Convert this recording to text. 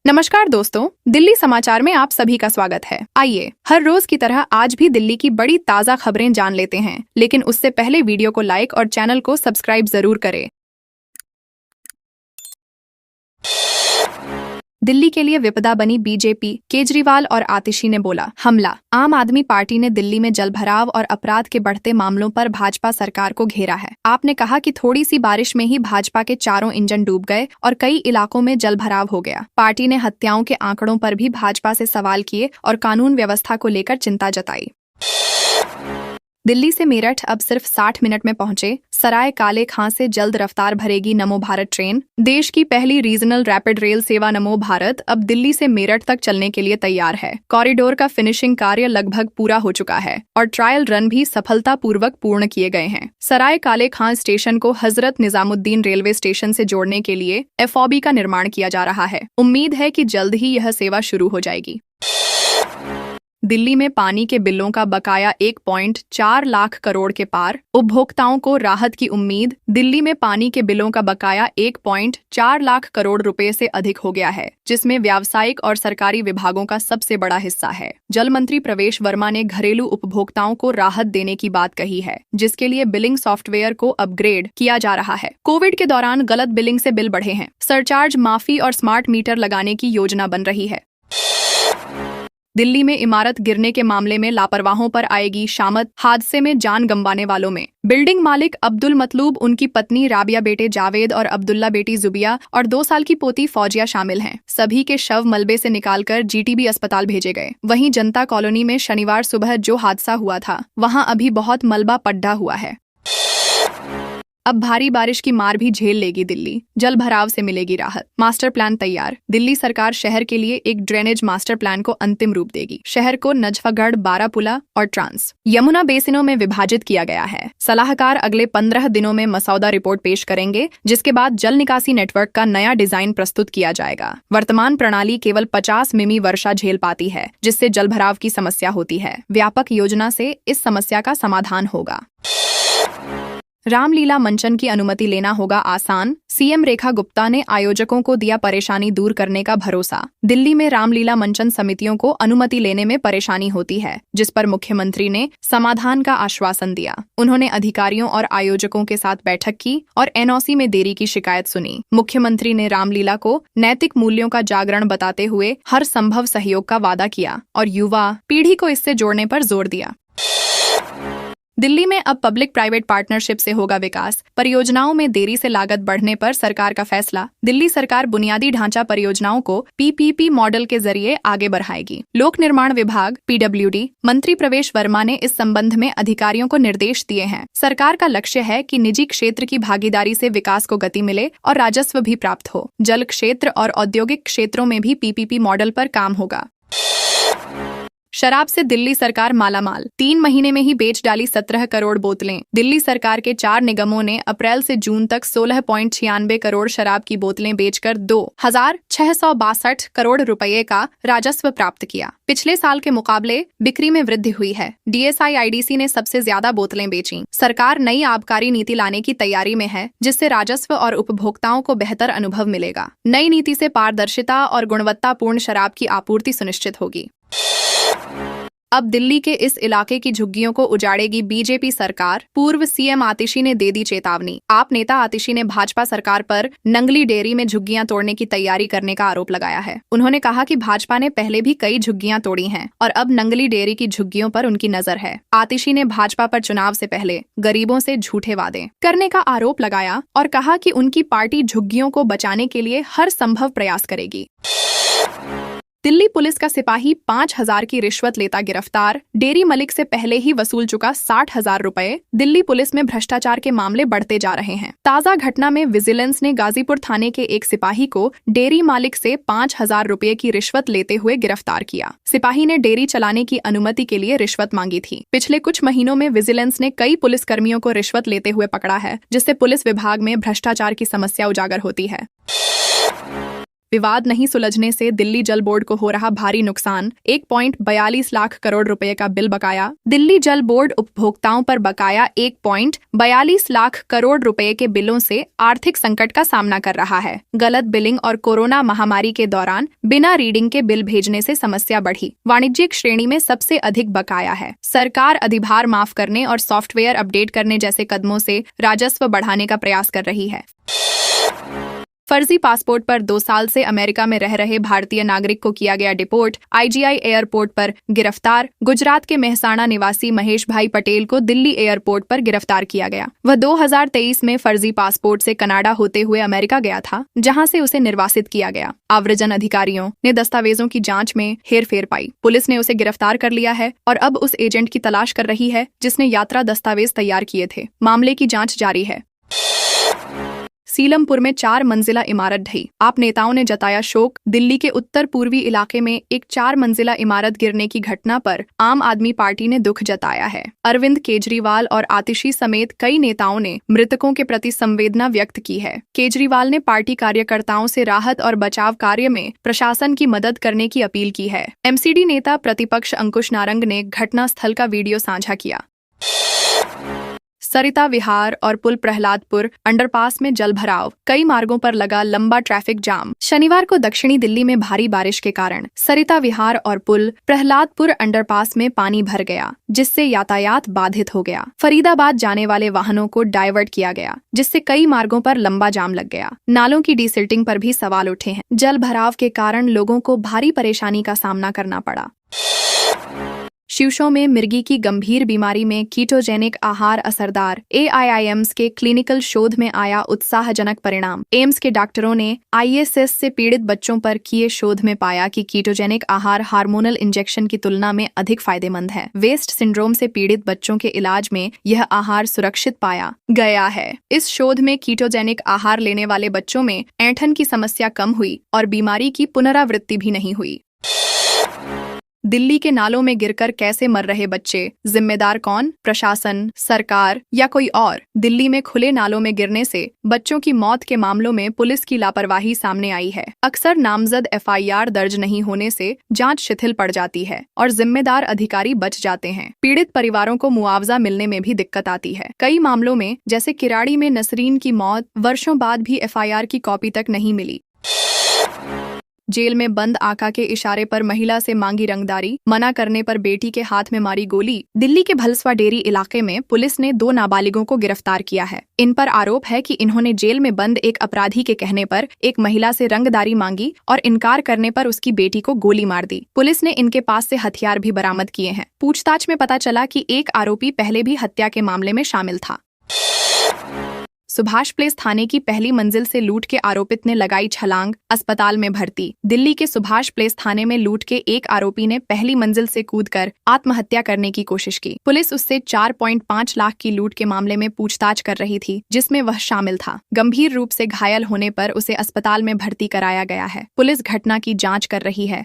नमस्कार दोस्तों, दिल्ली समाचार में आप सभी का स्वागत है। आइए हर रोज की तरह आज भी दिल्ली की बड़ी ताजा खबरें जान लेते हैं, लेकिन उससे पहले वीडियो को लाइक और चैनल को सब्सक्राइब जरूर करें। दिल्ली के लिए विपदा बनी बीजेपी, केजरीवाल और आतिशी ने बोला हमला। आम आदमी पार्टी ने दिल्ली में जलभराव और अपराध के बढ़ते मामलों पर भाजपा सरकार को घेरा है। आपने कहा कि थोड़ी सी बारिश में ही भाजपा के चारों इंजन डूब गए और कई इलाकों में जलभराव हो गया। पार्टी ने हत्याओं के आंकड़ों पर भी भाजपा से सवाल किए और कानून व्यवस्था को लेकर चिंता जताई। दिल्ली से मेरठ अब सिर्फ 60 मिनट में पहुंचे। सराय काले खां से जल्द रफ्तार भरेगी नमो भारत ट्रेन। देश की पहली रीजनल रैपिड रेल सेवा नमो भारत अब दिल्ली से मेरठ तक चलने के लिए तैयार है। कॉरिडोर का फिनिशिंग कार्य लगभग पूरा हो चुका है और ट्रायल रन भी सफलतापूर्वक पूर्ण किए गए हैं। सराय काले खां स्टेशन को हजरत निजामुद्दीन रेलवे स्टेशन से जोड़ने के लिए FOB का निर्माण किया जा रहा है। उम्मीद है कि जल्द ही यह सेवा शुरू हो जाएगी। दिल्ली में पानी के बिलों का बकाया 1.4 लाख करोड़ के पार, उपभोक्ताओं को राहत की उम्मीद। दिल्ली में पानी के बिलों का बकाया 1.4 लाख करोड़ रुपए से अधिक हो गया है, जिसमें व्यावसायिक और सरकारी विभागों का सबसे बड़ा हिस्सा है। जल मंत्री प्रवेश वर्मा ने घरेलू उपभोक्ताओं को राहत देने की बात कही है, जिसके लिए बिलिंग सॉफ्टवेयर को अपग्रेड किया जा रहा है। कोविड के दौरान गलत बिलिंग से बिल बढ़े हैं। सरचार्ज माफी और स्मार्ट मीटर लगाने की योजना बन रही है। दिल्ली में इमारत गिरने के मामले में लापरवाहों पर आएगी शामत। हादसे में जान गंवाने वालों में बिल्डिंग मालिक अब्दुल मतलूब, उनकी पत्नी राबिया, बेटे जावेद और अब्दुल्ला, बेटी जुबिया और 2 साल की पोती फौजिया शामिल हैं। सभी के शव मलबे से निकालकर GTB अस्पताल भेजे गए। वहीं जनता कॉलोनी में शनिवार सुबह जो हादसा हुआ था, वहां अभी बहुत मलबा पड्डा हुआ है। अब भारी बारिश की मार भी झेल लेगी दिल्ली। जल भराव से मिलेगी राहत। मास्टर प्लान तैयार। दिल्ली सरकार शहर के लिए एक ड्रेनेज मास्टर प्लान को अंतिम रूप देगी। शहर को नजफगढ़, बारापुला और ट्रांस यमुना बेसिनों में विभाजित किया गया है। सलाहकार अगले 15 दिनों में मसौदा रिपोर्ट पेश करेंगे, जिसके बाद जल निकासी नेटवर्क का नया डिजाइन प्रस्तुत किया जाएगा। वर्तमान प्रणाली केवल 50 मिमी वर्षा झेल पाती है, जिससे जल भराव की समस्या होती है। व्यापक योजना से इस समस्या का समाधान होगा। रामलीला मंचन की अनुमति लेना होगा आसान। CM रेखा गुप्ता ने आयोजकों को दिया परेशानी दूर करने का भरोसा। दिल्ली में रामलीला मंचन समितियों को अनुमति लेने में परेशानी होती है, जिस पर मुख्यमंत्री ने समाधान का आश्वासन दिया। उन्होंने अधिकारियों और आयोजकों के साथ बैठक की और NOC में देरी की शिकायत सुनी। मुख्यमंत्री ने रामलीला को नैतिक मूल्यों का जागरण बताते हुए हर संभव सहयोग का वादा किया और युवा पीढ़ी को इससे जोड़ने पर जोर दिया। दिल्ली में अब पब्लिक प्राइवेट पार्टनरशिप से होगा विकास। परियोजनाओं में देरी से लागत बढ़ने पर सरकार का फैसला। दिल्ली सरकार बुनियादी ढांचा परियोजनाओं को PPP मॉडल के जरिए आगे बढ़ाएगी। लोक निर्माण विभाग PWD मंत्री प्रवेश वर्मा ने इस संबंध में अधिकारियों को निर्देश दिए हैं। सरकार का लक्ष्य है कि निजी क्षेत्र की भागीदारी से विकास को गति मिले और राजस्व भी प्राप्त हो। जल क्षेत्र और औद्योगिक क्षेत्रों में भी PPP मॉडल पर काम होगा। शराब से दिल्ली सरकार मालामाल। 3 महीने में ही बेच डाली 17 करोड़ बोतलें। दिल्ली सरकार के 4 निगमों ने अप्रैल से जून तक 16.96 करोड़ शराब की बोतलें बेचकर 2,662 करोड़ रुपए का राजस्व प्राप्त किया। पिछले साल के मुकाबले बिक्री में वृद्धि हुई है। DSI IDC ने सबसे ज्यादा बोतलें बेची। सरकार नई आबकारी नीति लाने की तैयारी में है, जिससे राजस्व और उपभोक्ताओं को बेहतर अनुभव मिलेगा। नई नीति से पारदर्शिता और गुणवत्तापूर्ण शराब की आपूर्ति सुनिश्चित होगी। अब दिल्ली के इस इलाके की झुग्गियों को उजाड़ेगी बीजेपी सरकार। पूर्व CM आतिशी ने दे दी चेतावनी। आप नेता आतिशी ने भाजपा सरकार पर नंगली डेयरी में झुग्गियां तोड़ने की तैयारी करने का आरोप लगाया है। उन्होंने कहा कि भाजपा ने पहले भी कई झुग्गियां तोड़ी हैं और अब नंगली डेयरी की झुग्गियों पर उनकी नजर है। आतिशी ने भाजपा पर चुनाव से पहले गरीबों से झूठे वादे करने का आरोप लगाया और कहा कि उनकी पार्टी झुग्गियों को बचाने के लिए हर संभव प्रयास करेगी। दिल्ली पुलिस का सिपाही 5,000 की रिश्वत लेता गिरफ्तार। डेयरी मालिक से पहले ही वसूल चुका 60,000 रुपए। दिल्ली पुलिस में भ्रष्टाचार के मामले बढ़ते जा रहे हैं। ताजा घटना में विजिलेंस ने गाजीपुर थाने के एक सिपाही को डेयरी मालिक से 5,000 रुपए की रिश्वत लेते हुए गिरफ्तार किया। सिपाही ने डेयरी चलाने की अनुमति के लिए रिश्वत मांगी थी। पिछले कुछ महीनों में विजिलेंस ने कई पुलिसकर्मियों को रिश्वत लेते हुए पकड़ा है, जिससे पुलिस विभाग में भ्रष्टाचार की समस्या उजागर होती है। विवाद नहीं सुलझने से दिल्ली जल बोर्ड को हो रहा भारी नुकसान, 1.42 लाख करोड़ रुपए का बिल बकाया। दिल्ली जल बोर्ड उपभोक्ताओं पर बकाया 1.42 लाख करोड़ रुपए के बिलों से आर्थिक संकट का सामना कर रहा है। गलत बिलिंग और कोरोना महामारी के दौरान बिना रीडिंग के बिल भेजने से समस्या बढ़ी। वाणिज्यिक श्रेणी में सबसे अधिक बकाया है। सरकार अधिभार माफ करने और सॉफ्टवेयर अपडेट करने जैसे कदमों से राजस्व बढ़ाने का प्रयास कर रही है। फर्जी पासपोर्ट पर 2 साल से अमेरिका में रह रहे भारतीय नागरिक को किया गया डिपोर्ट। आईजीआई एयरपोर्ट पर गिरफ्तार। गुजरात के मेहसाणा निवासी महेश भाई पटेल को दिल्ली एयरपोर्ट पर गिरफ्तार किया गया। वह 2023 में फर्जी पासपोर्ट से कनाडा होते हुए अमेरिका गया था, जहां से उसे निर्वासित किया गया। आव्रजन अधिकारियों ने दस्तावेजों की जांच में हेरफेर पाई। पुलिस ने उसे गिरफ्तार कर लिया है और अब उस एजेंट की तलाश कर रही है जिसने यात्रा दस्तावेज तैयार किए थे। मामले की जांच जारी है। सीलमपुर में 4 मंजिला इमारत ढही। आप नेताओं ने जताया शोक। दिल्ली के उत्तर पूर्वी इलाके में एक 4 मंजिला इमारत गिरने की घटना पर आम आदमी पार्टी ने दुख जताया है। अरविंद केजरीवाल और आतिशी समेत कई नेताओं ने मृतकों के प्रति संवेदना व्यक्त की है। केजरीवाल ने पार्टी कार्यकर्ताओं से राहत और बचाव कार्य में प्रशासन की मदद करने की अपील की है। एमसीडी नेता प्रतिपक्ष अंकुश नारंग ने घटना स्थल का वीडियो साझा किया। सरिता विहार और पुल प्रहलादपुर अंडरपास में जलभराव। कई मार्गों पर लगा लंबा ट्रैफिक जाम। शनिवार को दक्षिणी दिल्ली में भारी बारिश के कारण सरिता विहार और पुल प्रहलादपुर अंडरपास में पानी भर गया, जिससे यातायात बाधित हो गया। फरीदाबाद जाने वाले वाहनों को डायवर्ट किया गया, जिससे कई मार्गों पर लंबा जाम लग गया। नालों की डिसिल्टिंग पर भी सवाल उठे हैं। जल भराव के कारण लोगों को भारी परेशानी का सामना करना पड़ा। शिवशों में मिर्गी की गंभीर बीमारी में कीटोजेनिक आहार असरदार। AIIMS के क्लिनिकल शोध में आया उत्साहजनक परिणाम। एम्स के डॉक्टरों ने ISS से पीड़ित बच्चों पर किए शोध में पाया कि कीटोजेनिक आहार हार्मोनल इंजेक्शन की तुलना में अधिक फायदेमंद है। वेस्ट सिंड्रोम से पीड़ित बच्चों के इलाज में यह आहार सुरक्षित पाया गया है। इस शोध में कीटोजेनिक आहार लेने वाले बच्चों में ऐंठन की समस्या कम हुई और बीमारी की पुनरावृत्ति भी नहीं हुई। दिल्ली के नालों में गिरकर कैसे मर रहे बच्चे, जिम्मेदार कौन? प्रशासन, सरकार या कोई और? दिल्ली में खुले नालों में गिरने से बच्चों की मौत के मामलों में पुलिस की लापरवाही सामने आई है। अक्सर नामजद FIR दर्ज नहीं होने से जांच शिथिल पड़ जाती है और जिम्मेदार अधिकारी बच जाते हैं। पीड़ित परिवारों को मुआवजा मिलने में भी दिक्कत आती है। कई मामलों में, जैसे किराड़ी में नसरीन की मौत, वर्षों बाद भी FIR की कॉपी तक नहीं मिली। जेल में बंद आका के इशारे पर महिला से मांगी रंगदारी, मना करने पर बेटी के हाथ में मारी गोली। दिल्ली के भलसवा डेरी इलाके में पुलिस ने 2 नाबालिगों को गिरफ्तार किया है। इन पर आरोप है कि इन्होंने जेल में बंद एक अपराधी के कहने पर एक महिला से रंगदारी मांगी और इनकार करने पर उसकी बेटी को गोली मार दी। पुलिस ने इनके पास से हथियार भी बरामद किए हैं। पूछताछ में पता चला कि एक आरोपी पहले भी हत्या के मामले में शामिल था। सुभाष प्लेस थाने की पहली मंजिल से लूट के आरोपित ने लगाई छलांग, अस्पताल में भर्ती। दिल्ली के सुभाष प्लेस थाने में लूट के एक आरोपी ने पहली मंजिल से कूदकर आत्महत्या करने की कोशिश की। पुलिस उससे 4.5 लाख की लूट के मामले में पूछताछ कर रही थी, जिसमें वह शामिल था। गंभीर रूप से घायल होने पर उसे अस्पताल में भर्ती कराया गया है। पुलिस घटना की जाँच कर रही है।